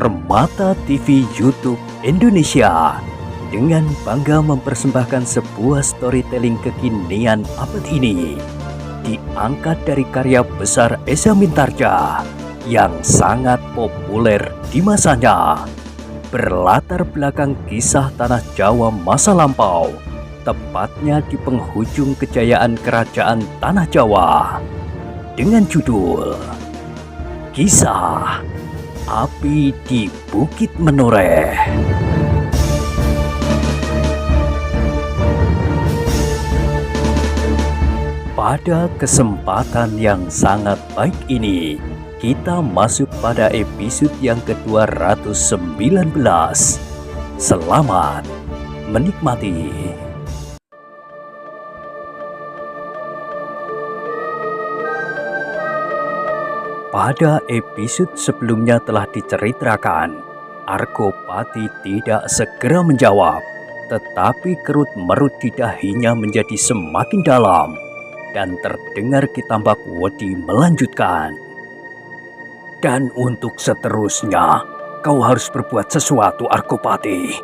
Permata TV YouTube Indonesia dengan bangga mempersembahkan sebuah storytelling kekinian abad ini, diangkat dari karya besar Esa Mintarja yang sangat populer di masanya, berlatar belakang kisah tanah Jawa masa lampau, tepatnya di penghujung kejayaan kerajaan tanah Jawa, dengan judul Kisah Api di Bukit Menoreh. Pada kesempatan yang sangat baik ini, kita masuk pada episode yang ke-219. Selamat menikmati. Pada episode sebelumnya telah diceritakan, Argopati tidak segera menjawab, tetapi kerut-merut di dahinya menjadi semakin dalam, dan terdengar Kitambak Wedi melanjutkan. Dan untuk seterusnya, kau harus berbuat sesuatu, Argopati.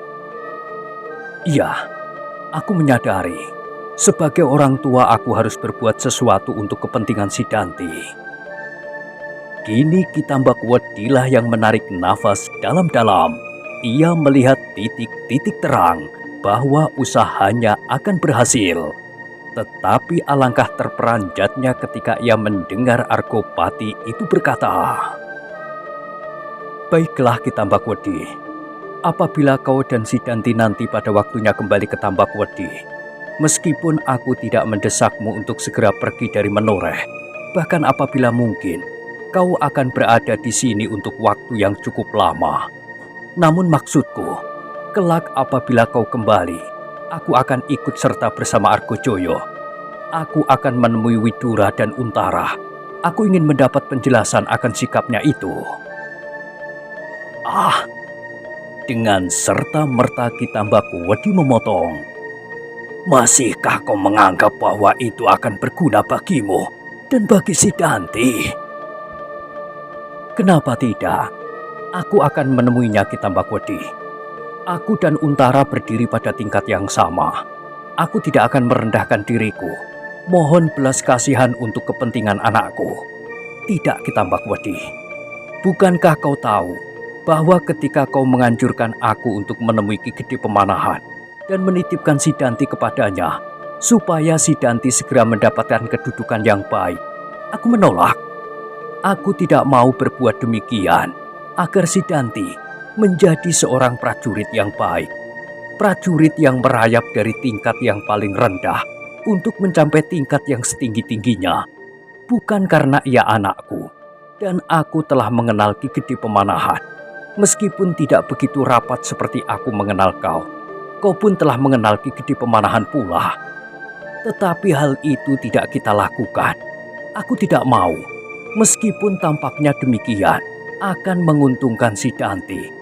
Iya, aku menyadari, sebagai orang tua aku harus berbuat sesuatu untuk kepentingan Sidanti. Kini Kitambak Wedilah yang menarik nafas dalam-dalam. Ia melihat titik-titik terang bahwa usahanya akan berhasil. Tetapi alangkah terperanjatnya ketika ia mendengar Argopati itu berkata, "Baiklah Kitambak Wedi, apabila kau dan Sidanti nanti pada waktunya kembali ke Tambak Wedi, meskipun aku tidak mendesakmu untuk segera pergi dari Menoreh, bahkan apabila mungkin, kau akan berada di sini untuk waktu yang cukup lama. Namun maksudku, kelak apabila kau kembali, aku akan ikut serta bersama Argojoyo. Aku akan menemui Widura dan Untara. Aku ingin mendapat penjelasan akan sikapnya itu." Dengan serta-merta Kitambak Wedi memotong. "Masihkah kau menganggap bahwa itu akan berguna bagimu dan bagi Sidanti?" "Kenapa tidak? Aku akan menemuinya, Kitambak Wedi. Aku dan Untara berdiri pada tingkat yang sama. Aku tidak akan merendahkan diriku. Mohon belas kasihan untuk kepentingan anakku." "Tidak, Kitambak Wedi. Bukankah kau tahu bahwa ketika kau menganjurkan aku untuk menemui Ki Gede Pemanahan dan menitipkan Sidanti kepadanya, supaya Sidanti segera mendapatkan kedudukan yang baik, aku menolak. Aku tidak mau berbuat demikian agar Sidanti menjadi seorang prajurit yang baik, prajurit yang merayap dari tingkat yang paling rendah untuk mencapai tingkat yang setinggi-tingginya. Bukan karena ia anakku, dan aku telah mengenal Ki Gede Pemanahan. Meskipun tidak begitu rapat seperti aku mengenal kau, kau pun telah mengenal Ki Gede Pemanahan pula. Tetapi hal itu tidak kita lakukan. Aku tidak mau. Meskipun tampaknya demikian akan menguntungkan Sidanti,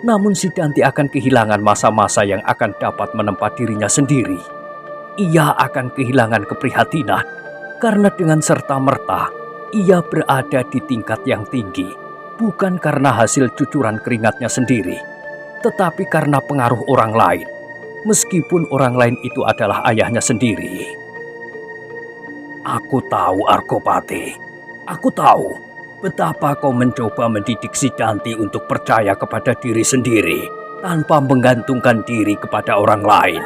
namun Sidanti akan kehilangan masa-masa yang akan dapat menempa dirinya sendiri. Ia akan kehilangan keprihatinan karena dengan serta-merta ia berada di tingkat yang tinggi, bukan karena hasil cucuran keringatnya sendiri, tetapi karena pengaruh orang lain, meskipun orang lain itu adalah ayahnya sendiri." "Aku tahu, Argopati. Aku tahu betapa kau mencoba mendidik Sidanti untuk percaya kepada diri sendiri tanpa menggantungkan diri kepada orang lain.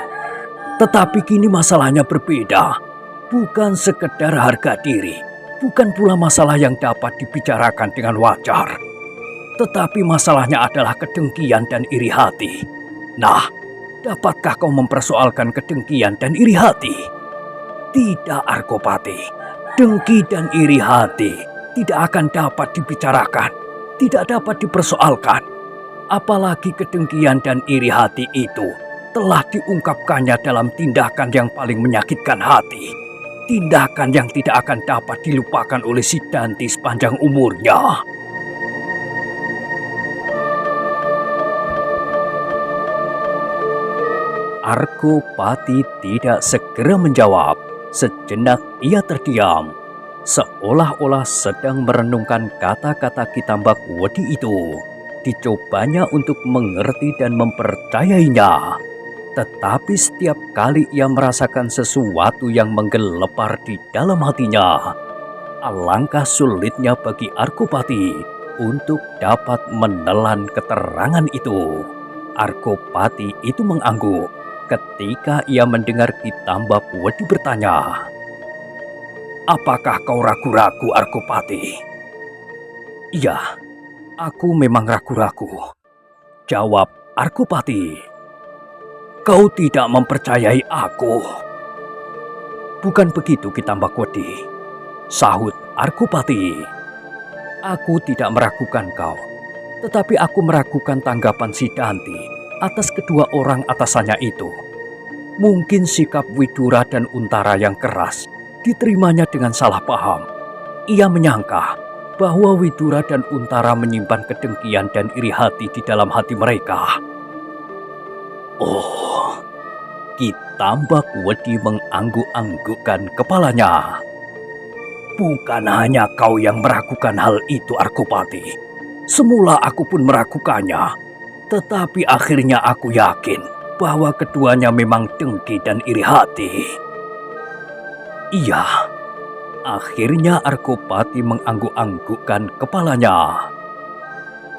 Tetapi kini masalahnya berbeda. Bukan sekedar harga diri, bukan pula masalah yang dapat dibicarakan dengan wajar. Tetapi masalahnya adalah kedengkian dan iri hati. Nah, dapatkah kau mempersoalkan kedengkian dan iri hati?" "Tidak, Argopati. Dengki dan iri hati tidak akan dapat dibicarakan, tidak dapat dipersoalkan. Apalagi kedengkian dan iri hati itu telah diungkapkannya dalam tindakan yang paling menyakitkan hati. Tindakan yang tidak akan dapat dilupakan oleh Sidanti sepanjang umurnya." Argopati tidak segera menjawab. Sejenak ia terdiam, seolah-olah sedang merenungkan kata-kata Kitambak Wedi itu. Dicobanya untuk mengerti dan mempercayainya. Tetapi setiap kali ia merasakan sesuatu yang menggelepar di dalam hatinya, alangkah sulitnya bagi Argopati untuk dapat menelan keterangan itu. Argopati itu mengangguk ketika ia mendengar Ki Tambakwedi bertanya, "Apakah kau ragu-ragu, Argopati?" "Iya, aku memang ragu-ragu," jawab Argopati. "Kau tidak mempercayai aku?" "Bukan begitu, Ki Tambakwedi," sahut Argopati. "Aku tidak meragukan kau, tetapi aku meragukan tanggapan Sidanti atas kedua orang atasannya itu. Mungkin sikap Widura dan Untara yang keras diterimanya dengan salah paham. Ia menyangka bahwa Widura dan Untara menyimpan kedengkian dan iri hati di dalam hati mereka." "Oh," Ki Tambakwedi mengangguk-anggukkan kepalanya. "Bukan hanya kau yang meragukan hal itu, Argopati. Semula aku pun meragukannya. Tetapi akhirnya aku yakin bahwa keduanya memang dengki dan iri hati." "Iya," akhirnya Argopati mengangguk-anggukkan kepalanya.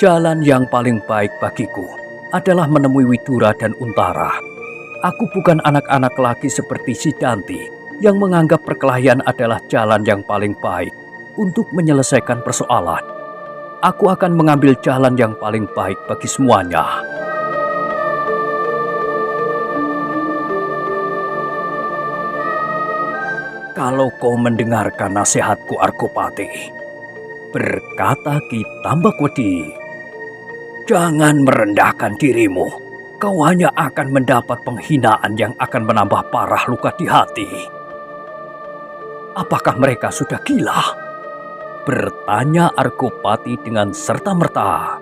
"Jalan yang paling baik bagiku adalah menemui Widura dan Untara. Aku bukan anak-anak lagi seperti Sidanti yang menganggap perkelahian adalah jalan yang paling baik untuk menyelesaikan persoalan. Aku akan mengambil jalan yang paling baik bagi semuanya." "Kalau kau mendengarkan nasihatku, Argopati," berkata Ki Tambakwedi, "jangan merendahkan dirimu. Kau hanya akan mendapat penghinaan yang akan menambah parah luka di hati." "Apakah mereka sudah gila?" bertanya Argopati dengan serta-merta.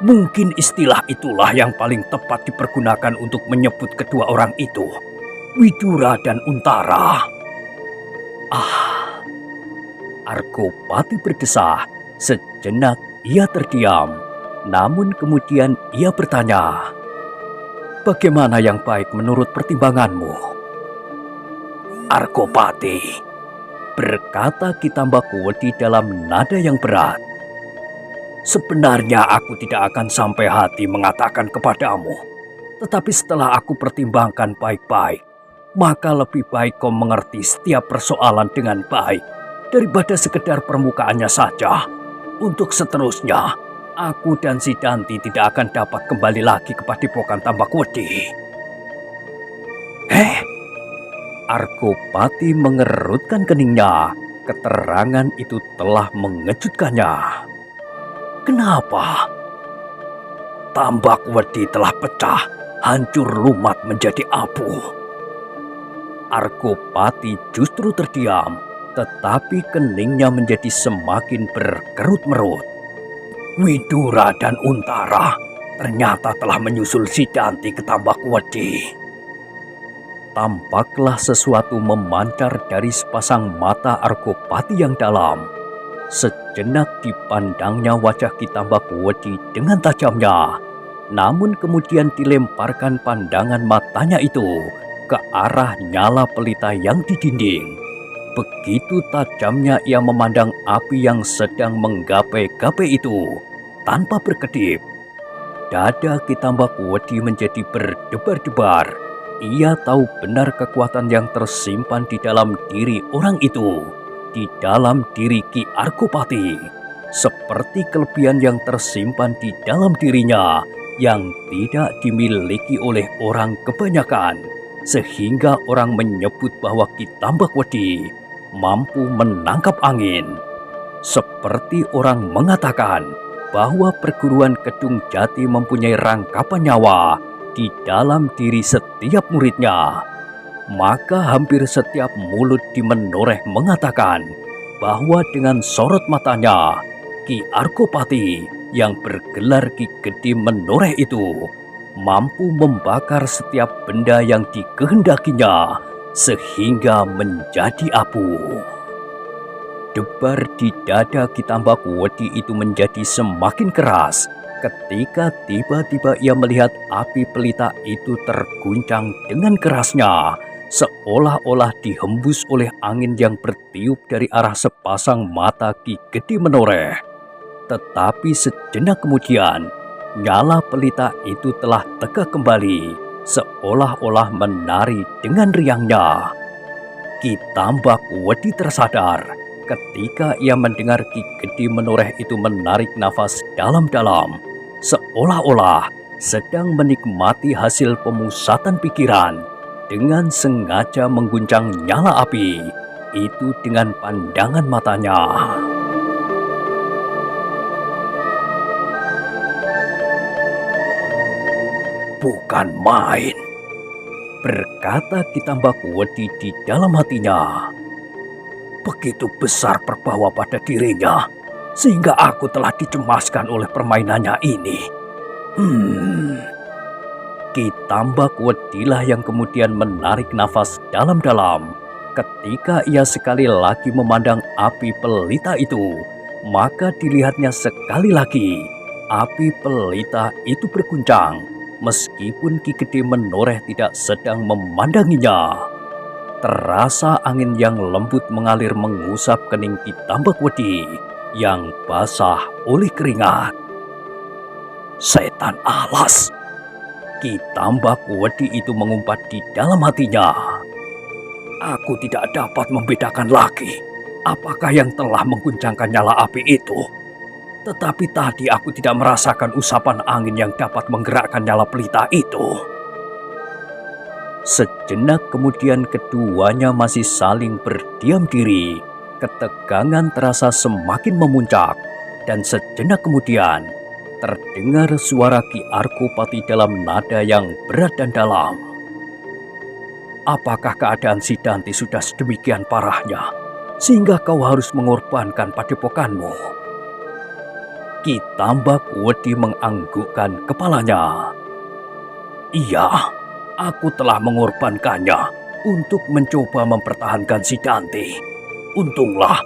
"Mungkin istilah itulah yang paling tepat dipergunakan untuk menyebut kedua orang itu, Widura dan Untara." "Ah," Argopati berdesah. Sejenak ia terdiam, namun kemudian ia bertanya, "Bagaimana yang baik menurut pertimbanganmu?" "Argopati," berkata Ki Tambakwedi dalam nada yang berat, "sebenarnya aku tidak akan sampai hati mengatakan kepadamu. Tetapi setelah aku pertimbangkan baik-baik, maka lebih baik kau mengerti setiap persoalan dengan baik daripada sekedar permukaannya saja. Untuk seterusnya, aku dan Sidanti tidak akan dapat kembali lagi ke Padepokan Tambakwedi." Argopati mengerutkan keningnya. Keterangan itu telah mengejutkannya. "Kenapa?" "Tambakwedi telah pecah, hancur lumat menjadi abu." Argopati justru terdiam, tetapi keningnya menjadi semakin berkerut-merut. "Widura dan Untara ternyata telah menyusul Sidanti ke Tambakwedi." Tampaklah sesuatu memancar dari sepasang mata Argopati yang dalam. Sejenak dipandangnya wajah Ki Tambakwedi dengan tajamnya, namun kemudian dilemparkan pandangan matanya itu ke arah nyala pelita yang di dinding. Begitu tajamnya ia memandang api yang sedang menggapai-gapai itu tanpa berkedip. Dada Ki Tambakwedi menjadi berdebar-debar. Ia tahu benar kekuatan yang tersimpan di dalam diri orang itu, di dalam diri Ki Argopati, seperti kelebihan yang tersimpan di dalam dirinya yang tidak dimiliki oleh orang kebanyakan, sehingga orang menyebut bahwa Ki Tambakwedi mampu menangkap angin. Seperti orang mengatakan bahwa perguruan Kedung Jati mempunyai rangkapan nyawa di dalam diri setiap muridnya, maka hampir setiap mulut di Menoreh mengatakan bahwa dengan sorot matanya, Ki Argopati yang bergelar Ki Gede Menoreh itu mampu membakar setiap benda yang dikehendakinya sehingga menjadi abu. Debar di dada Ki Tambakwedi itu menjadi semakin keras. ketika tiba-tiba ia melihat api pelita itu terguncang dengan kerasnya, seolah-olah dihembus oleh angin yang bertiup dari arah sepasang mata Ki Gede Menoreh. Tetapi sejenak kemudian, nyala pelita itu telah tegak kembali, seolah-olah menari dengan riangnya. Ki Tambak Wedi tersadar ketika ia mendengar Ki Gede Menoreh itu menarik nafas dalam-dalam, seolah-olah sedang menikmati hasil pemusatan pikiran dengan sengaja mengguncang nyala api itu dengan pandangan matanya. Bukan main, berkata Ki Tambak Wedi di dalam hatinya. Begitu besar perbawa pada dirinya, sehingga aku telah dicemaskan oleh permainannya ini. Ki Tambak Wedilah yang kemudian menarik nafas dalam-dalam. Ketika ia sekali lagi memandang api pelita itu, maka dilihatnya sekali lagi api pelita itu berguncang, meskipun Ki Gede Menoreh tidak sedang memandanginya. Terasa angin yang lembut mengalir mengusap kening Ki Tambak Wedi yang basah oleh keringat. Setan alas! Ki Tambak Wedi itu mengumpat di dalam hatinya. Aku tidak dapat membedakan lagi apakah yang telah mengguncangkan nyala api itu. Tetapi tadi aku tidak merasakan usapan angin yang dapat menggerakkan nyala pelita itu. Sejenak kemudian keduanya masih saling berdiam diri. Ketegangan terasa semakin memuncak, dan sejenak kemudian terdengar suara Ki Arkopati dalam nada yang berat dan dalam. Apakah keadaan Sidanti sudah sedemikian parahnya, sehingga kau harus mengorbankan padepokanmu? Ki Tambak Wedi menganggukkan kepalanya. Iya, aku telah mengorbankannya untuk mencoba mempertahankan Sidanti. Untunglah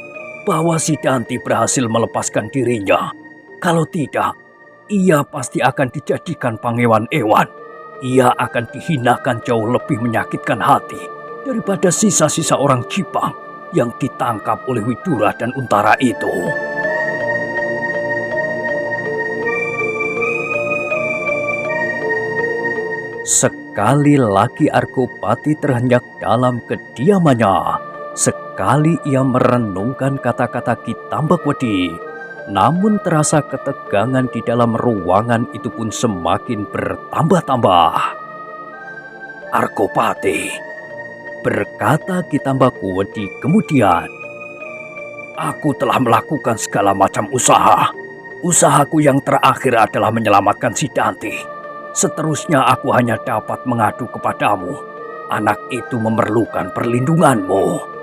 bahwa Sidanti berhasil melepaskan dirinya. Kalau tidak, ia pasti akan dijadikan pangewan-ewan. Ia akan dihinakan jauh lebih menyakitkan hati daripada sisa-sisa orang Jipang yang ditangkap oleh Widura dan Untara itu. Sekali lagi Arkopati terhenyak dalam kediamannya. Sekali ia merenungkan kata-kata Ki Tambak Wedi. Namun terasa ketegangan di dalam ruangan itu pun semakin bertambah-tambah. Arkopati, berkata Ki Tambak Wedi kemudian. Aku telah melakukan segala macam usaha. Usahaku yang terakhir adalah menyelamatkan Sidanti. Seterusnya aku hanya dapat mengadu kepadamu. Anak itu memerlukan perlindunganmu.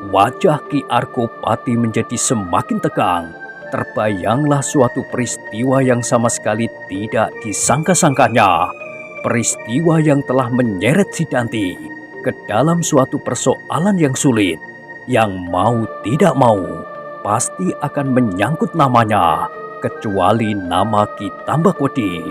Wajah Ki Arkopati menjadi semakin tegang. Terbayanglah suatu peristiwa yang sama sekali tidak disangka-sangkanya. Peristiwa yang telah menyeret Sidanti ke dalam suatu persoalan yang sulit, yang mau tidak mau pasti akan menyangkut namanya, kecuali nama Ki Tambak Wedi.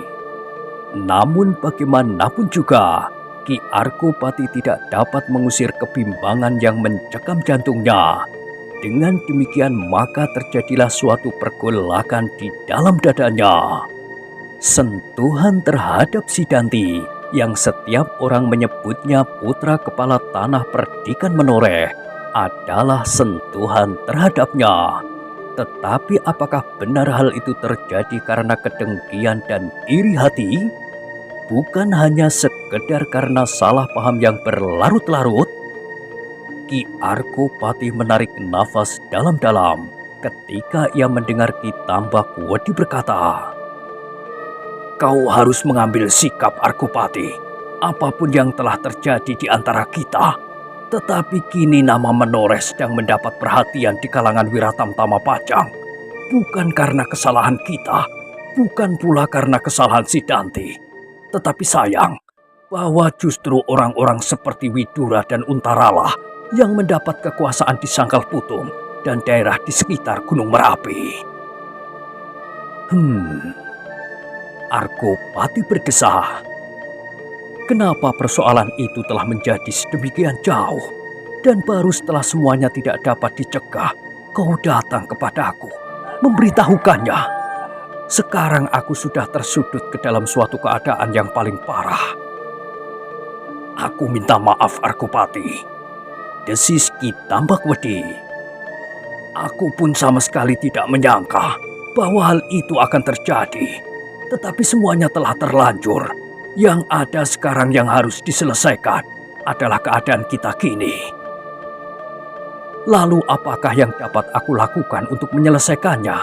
Namun bagaimanapun juga, Ki Arkopati tidak dapat mengusir kebimbangan yang mencekam jantungnya. Dengan demikian maka terjadilah suatu pergolakan di dalam dadanya. Sentuhan terhadap Sidanti yang setiap orang menyebutnya putra kepala tanah Perdikan Menoreh adalah sentuhan terhadapnya. Tetapi apakah benar hal itu terjadi karena kedengkian dan iri hati? Bukan hanya sekedar karena salah paham yang berlarut-larut? Ki Arkopati menarik nafas dalam-dalam ketika ia mendengar Ki Tambak Wedi berkata, "Kau harus mengambil sikap, Arkopati. Apapun yang telah terjadi di antara kita, tetapi kini nama Menoreh sedang mendapat perhatian di kalangan Wiratamtama Pajang. Bukan karena kesalahan kita, bukan pula karena kesalahan Sidanti. Tetapi sayang, bahwa justru orang-orang seperti Widura dan Untaralah yang mendapat kekuasaan di Sangkal Putung dan daerah di sekitar Gunung Merapi." Hmm, Argopati berkesah. Kenapa persoalan itu telah menjadi sedemikian jauh? Dan baru setelah semuanya tidak dapat dicegah, kau datang kepadaku, memberitahukannya. Sekarang aku sudah tersudut ke dalam suatu keadaan yang paling parah. Aku minta maaf Argopati, desis Ki Tambakwedi. Aku pun sama sekali tidak menyangka bahwa hal itu akan terjadi. Tetapi semuanya telah terlanjur. Yang ada sekarang yang harus diselesaikan adalah keadaan kita kini. Lalu apakah yang dapat aku lakukan untuk menyelesaikannya?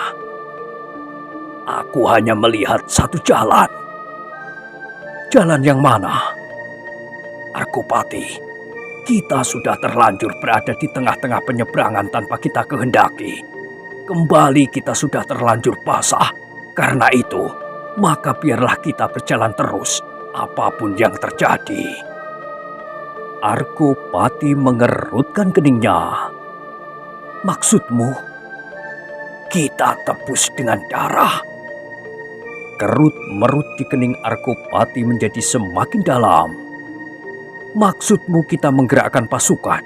Aku hanya melihat satu jalan. Jalan yang mana? Argopati, kita sudah terlanjur berada di tengah-tengah penyeberangan tanpa kita kehendaki. Kembali kita sudah terlanjur basah. Karena itu, maka biarlah kita berjalan terus, apapun yang terjadi. Argopati mengerutkan keningnya. Maksudmu, kita tebus dengan darah? Kerut-merut di kening Argopati menjadi semakin dalam. Maksudmu kita menggerakkan pasukan,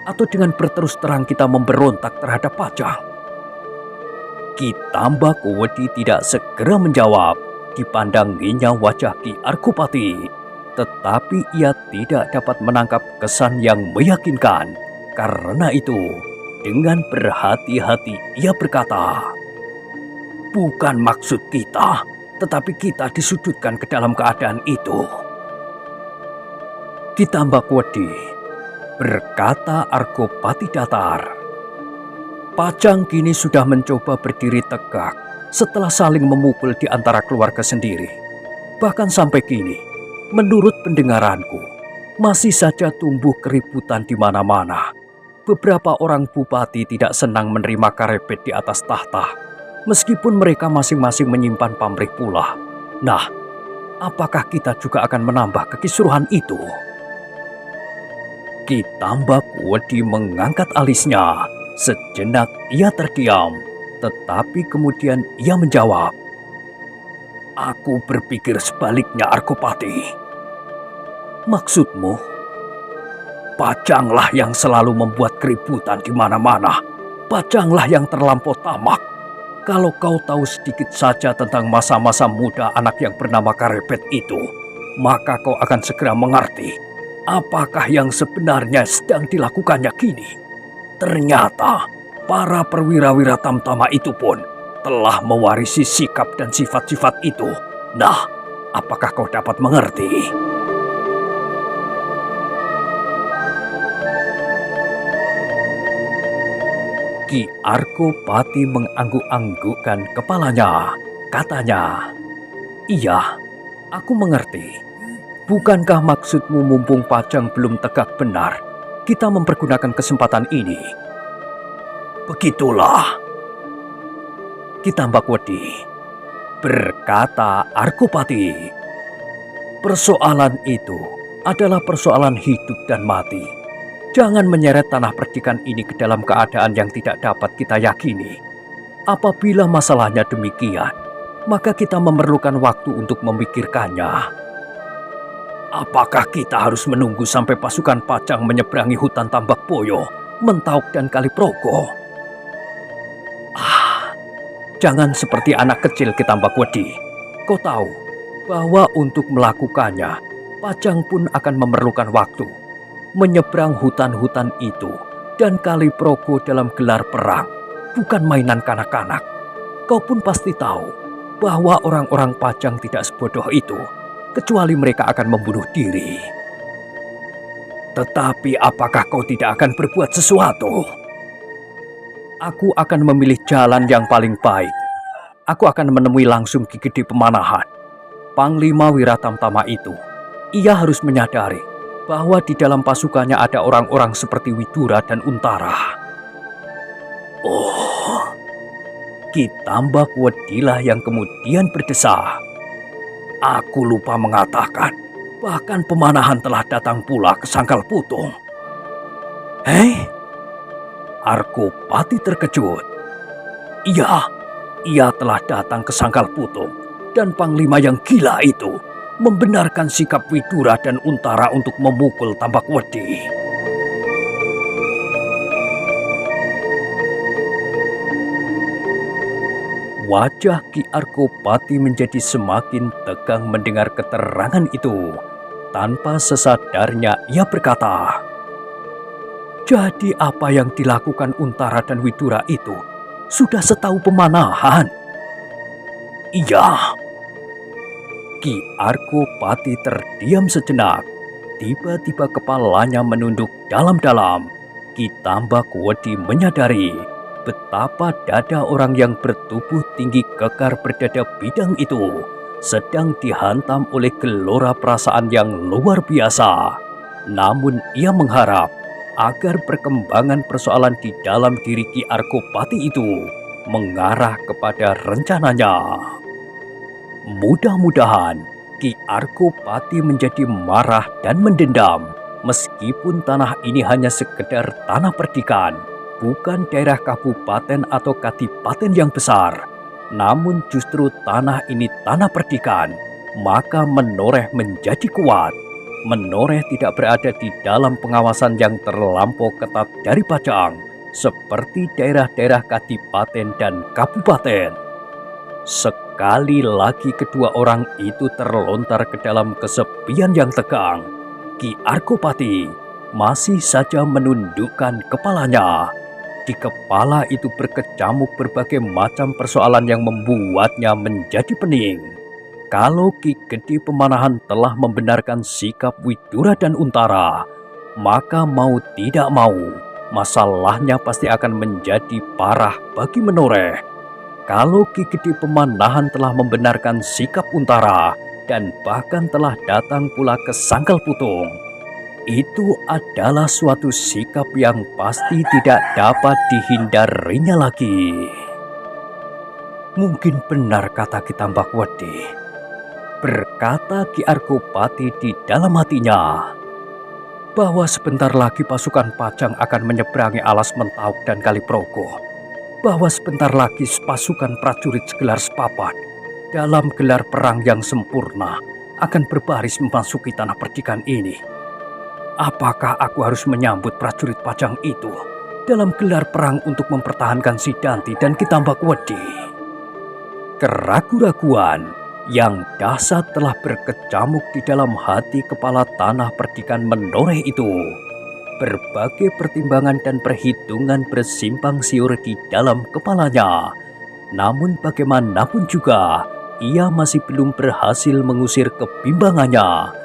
atau dengan berterus terang kita memberontak terhadap Pajang? Ki Tambakwedi tidak segera menjawab. Dipandanginya wajah Ki Argopati, tetapi ia tidak dapat menangkap kesan yang meyakinkan. Karena itu, dengan berhati-hati ia berkata, "Bukan maksud kita, tetapi kita disudutkan ke dalam keadaan itu." Ki Tambakwedi, berkata Argopati datar, "Pajang kini sudah mencoba berdiri tegak setelah saling memukul di antara keluarga sendiri. Bahkan sampai kini, menurut pendengaranku, masih saja tumbuh keributan di mana-mana. Beberapa orang bupati tidak senang menerima Karebet di atas tahta, meskipun mereka masing-masing menyimpan pamrih pula. Nah, apakah kita juga akan menambah kekisruhan itu?" Ki Tambakwedi mengangkat alisnya. Sejenak ia terdiam. Tetapi kemudian ia menjawab, "Aku berpikir sebaliknya Argopati." "Maksudmu?" "Pajanglah yang selalu membuat keributan di mana-mana. Pajanglah yang terlampau tamak. Kalau kau tahu sedikit saja tentang masa-masa muda anak yang bernama Karebet itu, maka kau akan segera mengerti apakah yang sebenarnya sedang dilakukannya kini. Ternyata para perwira-wira tamtama itu pun telah mewarisi sikap dan sifat-sifat itu. Nah, apakah kau dapat mengerti?" Ki Argopati mengangguk-anggukkan kepalanya. Katanya, "Iya, aku mengerti. Bukankah maksudmu mumpung Pajang belum tegak benar, kita mempergunakan kesempatan ini?" "Begitulah, Ki Tambakwedi," berkata Argopati. "Persoalan itu adalah persoalan hidup dan mati. Jangan menyeret tanah perdikan ini ke dalam keadaan yang tidak dapat kita yakini. Apabila masalahnya demikian, maka kita memerlukan waktu untuk memikirkannya." "Apakah kita harus menunggu sampai pasukan Pajang menyeberangi hutan Tambakboyo, Mentauk dan Kaliprogo?" "Jangan seperti anak kecil Ki Tambakwedi. Kau tahu bahwa untuk melakukannya, Pajang pun akan memerlukan waktu. Menyeberang hutan-hutan itu dan Kaliprogo dalam gelar perang bukan mainan kanak-kanak. Kau pun pasti tahu bahwa orang-orang Pajang tidak sebodoh itu, kecuali mereka akan membunuh diri." "Tetapi apakah kau tidak akan berbuat sesuatu?" "Aku akan memilih jalan yang paling baik. Aku akan menemui langsung Ki Gede Pemanahan, Panglima Wiratamtama itu. Ia harus menyadari bahwa di dalam pasukannya ada orang-orang seperti Widura dan Untara." "Oh," Ki Tambakwedilah yang kemudian berdesah, "aku lupa mengatakan, bahkan Pemanahan telah datang pula ke Sangkal Putung." "Hei?" Argopati terkejut. "Iya, Ia telah datang ke Sangkal Putung, dan Panglima yang gila itu membenarkan sikap Widura dan Untara untuk memukul Tambakwedi. Wajah Ki Arkopati menjadi semakin tegang mendengar keterangan itu. Tanpa sesadarnya ia berkata, "Jadi apa yang dilakukan Untara dan Widura itu sudah setahu Pemanahan?" "Iya." Ki Arkopati terdiam sejenak. Tiba-tiba kepalanya menunduk dalam-dalam. Ki Tambakwedi menyadari betapa dada orang yang bertubuh tinggi kekar berdada bidang itu sedang dihantam oleh gelora perasaan yang luar biasa. Namun ia mengharap agar perkembangan persoalan di dalam diri Ki Arkopati itu mengarah kepada rencananya. Mudah-mudahan Ki Arkopati menjadi marah dan mendendam, meskipun tanah ini hanya sekedar tanah perdikan, bukan daerah kabupaten atau kadipaten yang besar. Namun justru tanah ini tanah perdikan, maka Menoreh menjadi kuat. Menoreh tidak berada di dalam pengawasan yang terlampau ketat dari Pajang, seperti daerah-daerah kadipaten dan kabupaten. Sekali lagi kedua orang itu terlontar ke dalam kesepian yang tegang. Ki Arkopati masih saja menundukkan kepalanya. Di kepala itu berkecamuk berbagai macam persoalan yang membuatnya menjadi pening. Kalau Ki Gede Pemanahan telah membenarkan sikap Widura dan Untara, maka mau tidak mau, masalahnya pasti akan menjadi parah bagi Menoreh. Kalau Ki Gede Pemanahan telah membenarkan sikap Untara dan bahkan telah datang pula ke Sangkal Putung, itu adalah suatu sikap yang pasti tidak dapat dihindarinya lagi. Mungkin benar kata Ki Tambakwedi, berkata Ki Arkopati di dalam hatinya, bahwa sebentar lagi pasukan Pajang akan menyeberangi Alas Mentauk dan Kaliprogo, bahwa sebentar lagi pasukan prajurit segelar sepapat dalam gelar perang yang sempurna akan berbaris memasuki tanah perdikan ini. Apakah aku harus menyambut prajurit Pajang itu dalam gelar perang untuk mempertahankan Sidanti dan Ki Tambakwedi? Keraguan-raguan yang dahsyat telah berkecamuk di dalam hati kepala tanah perdikan Menoreh itu. Berbagai pertimbangan dan perhitungan bersimpang siur di dalam kepalanya. Namun bagaimanapun juga, ia masih belum berhasil mengusir kebimbangannya.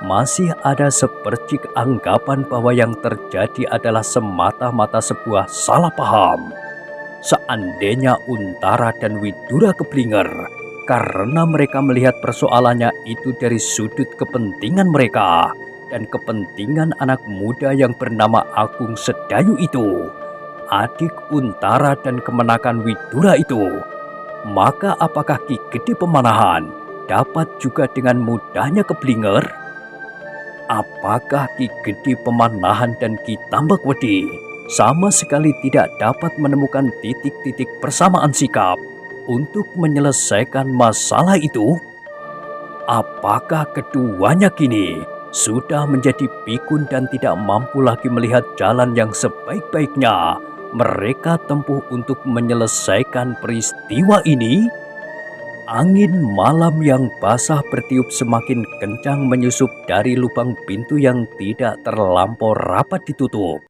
Masih ada sepercik anggapan bahwa yang terjadi adalah semata-mata sebuah salah paham. Seandainya Untara dan Widura keblinger karena mereka melihat persoalannya itu dari sudut kepentingan mereka dan kepentingan anak muda yang bernama Agung Sedayu itu, adik Untara dan kemenakan Widura itu, maka apakah Ki Gede Pemanahan dapat juga dengan mudahnya keblinger? Apakah Ki Gede Pemanahan dan Ki Tambakwedi sama sekali tidak dapat menemukan titik-titik persamaan sikap untuk menyelesaikan masalah itu? Apakah keduanya kini sudah menjadi pikun dan tidak mampu lagi melihat jalan yang sebaik-baiknya mereka tempuh untuk menyelesaikan peristiwa ini? Angin malam yang basah bertiup semakin kencang menyusup dari lubang pintu yang tidak terlampau rapat ditutup.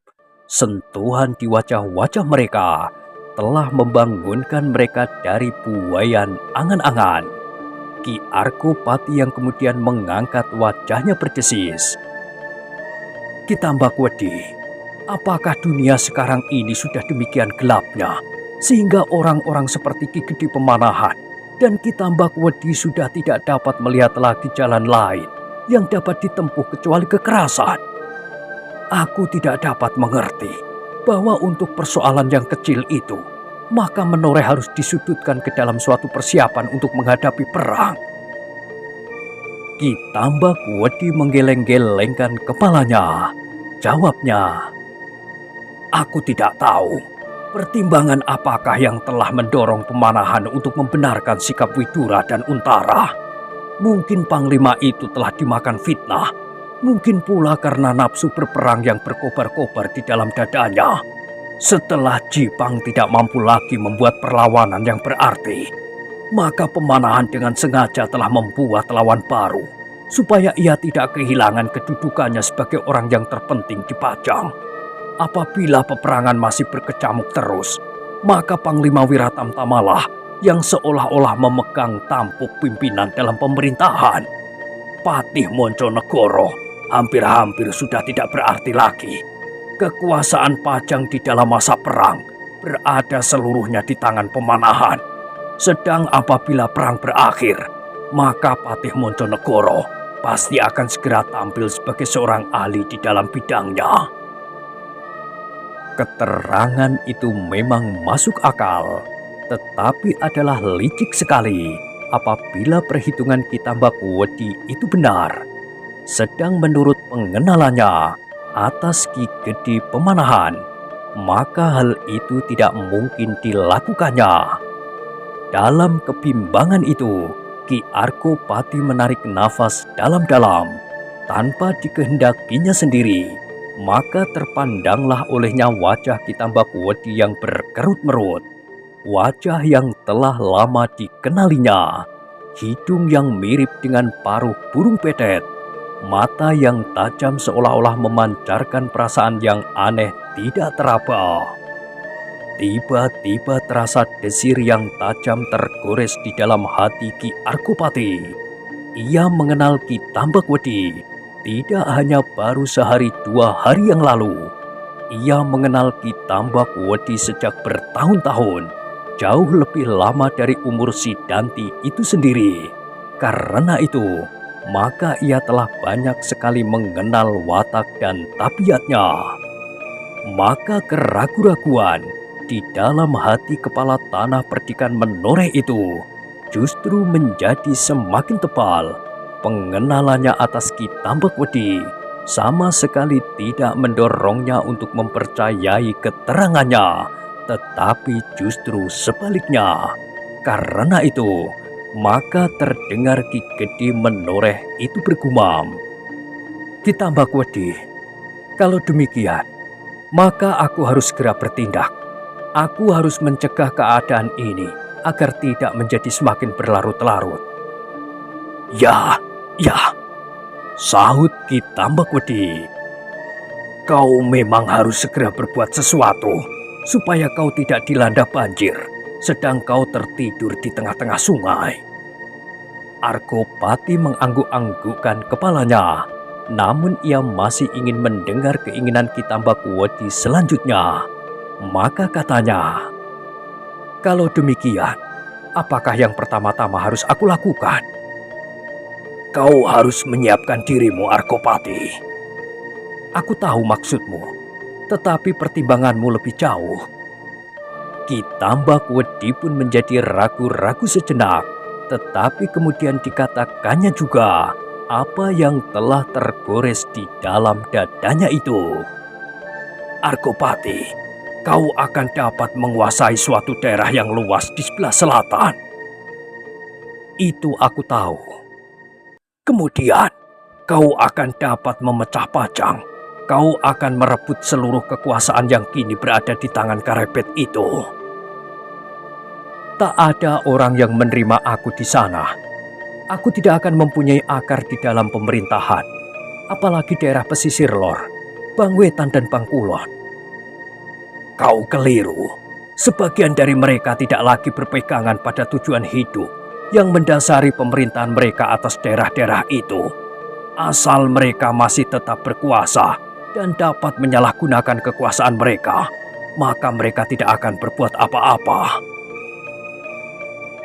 Sentuhan di wajah-wajah mereka telah membangunkan mereka dari buaian angan-angan. Ki Arkopati yang kemudian mengangkat wajahnya berdesis. Ki Tambakwedi, apakah dunia sekarang ini sudah demikian gelapnya, sehingga orang-orang seperti Ki Gede Pemanahan dan Ki Tambakwedi sudah tidak dapat melihat lagi jalan lain yang dapat ditempuh kecuali kekerasan? Aku tidak dapat mengerti bahwa untuk persoalan yang kecil itu, maka Menoreh harus disudutkan ke dalam suatu persiapan untuk menghadapi perang. Ki Tambakwedi menggeleng-gelengkan kepalanya. Jawabnya, aku tidak tahu. Pertimbangan apakah yang telah mendorong pemanahan untuk membenarkan sikap Widura dan Untara? Mungkin Panglima itu telah dimakan fitnah. Mungkin pula karena nafsu berperang yang berkobar-kobar di dalam dadanya. Setelah Jipang tidak mampu lagi membuat perlawanan yang berarti, maka pemanahan dengan sengaja telah membuat lawan baru, supaya ia tidak kehilangan kedudukannya sebagai orang yang terpenting di Pajang. Apabila peperangan masih berkecamuk terus, maka Panglima Wiratamtamalah yang seolah-olah memegang tampuk pimpinan dalam pemerintahan. Patih Monconegoro hampir-hampir sudah tidak berarti lagi. Kekuasaan Pajang di dalam masa perang berada seluruhnya di tangan pemanahan. Sedang apabila perang berakhir, maka Patih Monconegoro pasti akan segera tampil sebagai seorang ahli di dalam bidangnya. Keterangan itu memang masuk akal, tetapi adalah licik sekali apabila perhitungan Ki Tambakwedi itu benar. Sedang menurut pengenalannya atas Ki Gede Pemanahan, maka hal itu tidak mungkin dilakukannya. Dalam kebimbangan itu, Ki Arkopati menarik nafas dalam-dalam tanpa dikehendakinya sendiri. Maka terpandanglah olehnya wajah Ki Tambakwedi yang berkerut-merut, wajah yang telah lama dikenalinya, hidung yang mirip dengan paruh burung petet, mata yang tajam seolah-olah memancarkan perasaan yang aneh tidak teraba. Tiba-tiba terasa desir yang tajam tergores di dalam hati Ki Arkopati. Ia mengenal Ki Tambakwedi tidak hanya baru sehari 2 hari yang lalu. Ia mengenal Ki Tambakwedi sejak bertahun-tahun, jauh lebih lama dari umur si Danti itu sendiri. Karena itu, maka ia telah banyak sekali mengenal watak dan tabiatnya. Maka keraguan-raguan di dalam hati kepala tanah perdikan menoreh itu justru menjadi semakin tebal. Pengenalannya atas Ki Tambakwedi sama sekali tidak mendorongnya untuk mempercayai keterangannya, tetapi justru sebaliknya. Karena itu, maka terdengar Ki Gede menoreh itu bergumam, "Ki Tambakwedi, kalau demikian, maka aku harus segera bertindak. Aku harus mencegah keadaan ini agar tidak menjadi semakin berlarut-larut." Ya, sahut Ki Tambakwedi. "Kau memang harus segera berbuat sesuatu supaya kau tidak dilanda banjir sedang kau tertidur di tengah-tengah sungai." Arkopati mengangguk-anggukkan kepalanya, namun ia masih ingin mendengar keinginan Ki Tambakwedi selanjutnya. Maka katanya, "Kalau demikian, apakah yang pertama-tama harus aku lakukan?" "Kau harus menyiapkan dirimu, Arkopati." "Aku tahu maksudmu, tetapi pertimbanganmu lebih jauh." Ki Tambakwedi pun menjadi ragu-ragu sejenak, tetapi kemudian dikatakannya juga apa yang telah tergores di dalam dadanya itu. "Arkopati, kau akan dapat menguasai suatu daerah yang luas di sebelah selatan." "Itu aku tahu. Kemudian, kau akan dapat memecah Pajang. Kau akan merebut seluruh kekuasaan yang kini berada di tangan Karebet itu." "Tak ada orang yang menerima aku di sana. Aku tidak akan mempunyai akar di dalam pemerintahan, apalagi daerah pesisir lor, Bangwetan dan Bangkulon." "Kau keliru. Sebagian dari mereka tidak lagi berpegangan pada tujuan hidup yang mendasari pemerintahan mereka atas daerah-daerah itu. Asal mereka masih tetap berkuasa dan dapat menyalahgunakan kekuasaan mereka, maka mereka tidak akan berbuat apa-apa."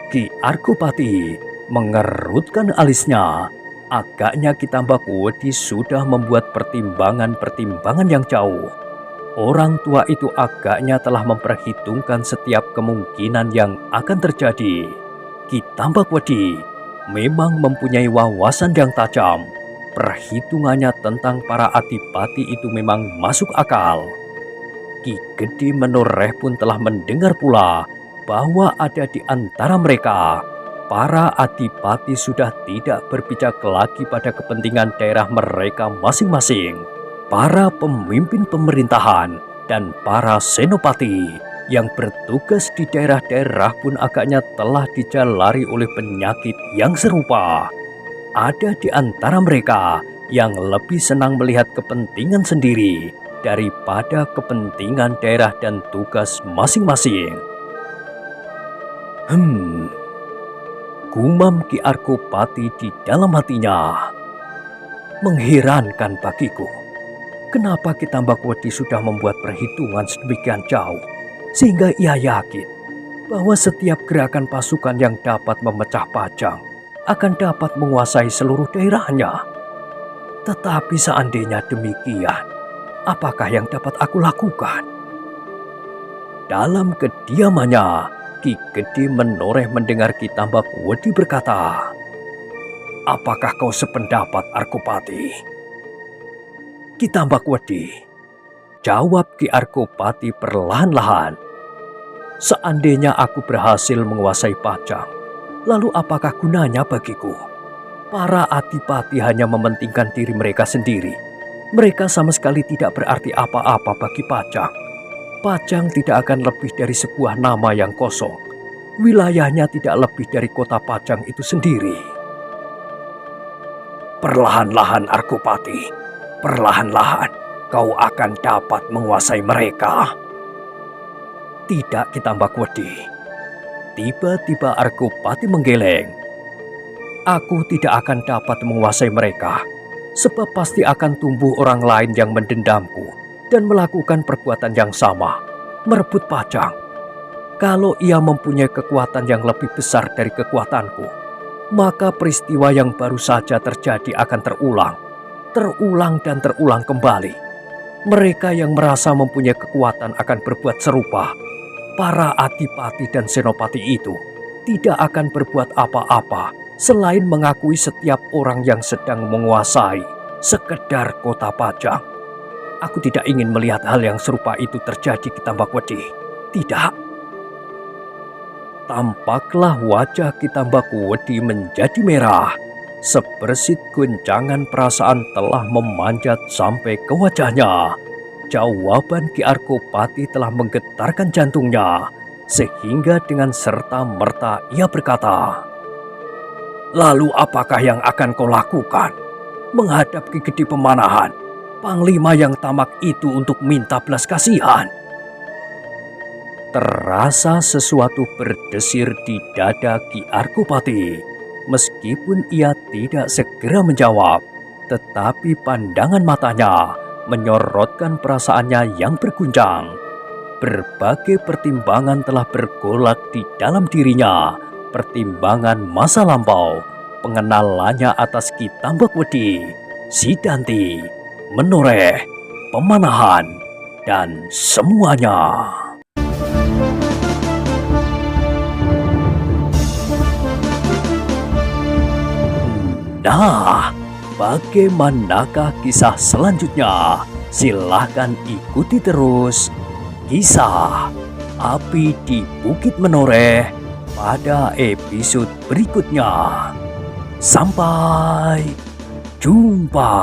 Ki Arkopati mengerutkan alisnya. Agaknya Ki Tambakwedi sudah membuat pertimbangan-pertimbangan yang jauh. Orang tua itu agaknya telah memperhitungkan setiap kemungkinan yang akan terjadi. Ki Tambakwedi memang mempunyai wawasan yang tajam. Perhitungannya tentang para adipati itu memang masuk akal. Ki Gede Menoreh pun telah mendengar pula bahwa ada di antara mereka para adipati sudah tidak berpijak lagi pada kepentingan daerah mereka masing-masing. Para pemimpin pemerintahan dan para senopati yang bertugas di daerah-daerah pun agaknya telah dijalari oleh penyakit yang serupa. Ada di antara mereka yang lebih senang melihat kepentingan sendiri daripada kepentingan daerah dan tugas masing-masing. Gumam Ki Arkopati di dalam hatinya. Mengherankan bagiku, kenapa Ki Tambakwedi sudah membuat perhitungan sedemikian jauh, sehingga ia yakin bahwa setiap gerakan pasukan yang dapat memecah Pajang akan dapat menguasai seluruh daerahnya. Tetapi seandainya demikian, apakah yang dapat aku lakukan? Dalam kediamannya, Ki Gede Menoreh mendengar Ki Tambakwedi berkata, "Apakah kau sependapat, Arkopati?" "Ki Tambakwedi," jawab Ki Arkopati perlahan-lahan, "seandainya aku berhasil menguasai Pajang, lalu apakah gunanya bagiku? Para adipati hanya mementingkan diri mereka sendiri. Mereka sama sekali tidak berarti apa-apa bagi Pajang. Pajang tidak akan lebih dari sebuah nama yang kosong. Wilayahnya tidak lebih dari kota Pajang itu sendiri." "Perlahan-lahan, Arkopati, perlahan-lahan kau akan dapat menguasai mereka." "Tidak, Ki Tambakwedi." Tiba-tiba Arkopati menggeleng. "Aku tidak akan dapat menguasai mereka, sebab pasti akan tumbuh orang lain yang mendendamku dan melakukan perbuatan yang sama, merebut Pajang. Kalau ia mempunyai kekuatan yang lebih besar dari kekuatanku, maka peristiwa yang baru saja terjadi akan terulang dan terulang kembali. Mereka yang merasa mempunyai kekuatan akan berbuat serupa. Para adipati dan senopati itu tidak akan berbuat apa-apa selain mengakui setiap orang yang sedang menguasai sekedar kota Pajang. Aku tidak ingin melihat hal yang serupa itu terjadi, Ki Tambakwedi. Tidak." Tampaklah wajah Ki Tambakwedi menjadi merah. Sebersit goncangan perasaan telah memanjat sampai ke wajahnya. Jawaban Ki Arkopati telah menggetarkan jantungnya, sehingga dengan serta-merta ia berkata, "Lalu apakah yang akan kau lakukan menghadap Ki Gede Pemanahan, Panglima yang tamak itu, untuk minta belas kasihan?" Terasa sesuatu berdesir di dada Ki Arkopati. Meskipun ia tidak segera menjawab, tetapi pandangan matanya menyorotkan perasaannya yang berguncang. Berbagai pertimbangan telah bergolak di dalam dirinya. Pertimbangan masa lampau, pengenalannya atas Ki Tambakwedi, Sidanti, Menoreh, Pemanahan, dan semuanya. Nah, bagaimanakah kisah selanjutnya? Silahkan ikuti terus kisah Api di Bukit Menoreh pada episode berikutnya. Sampai jumpa.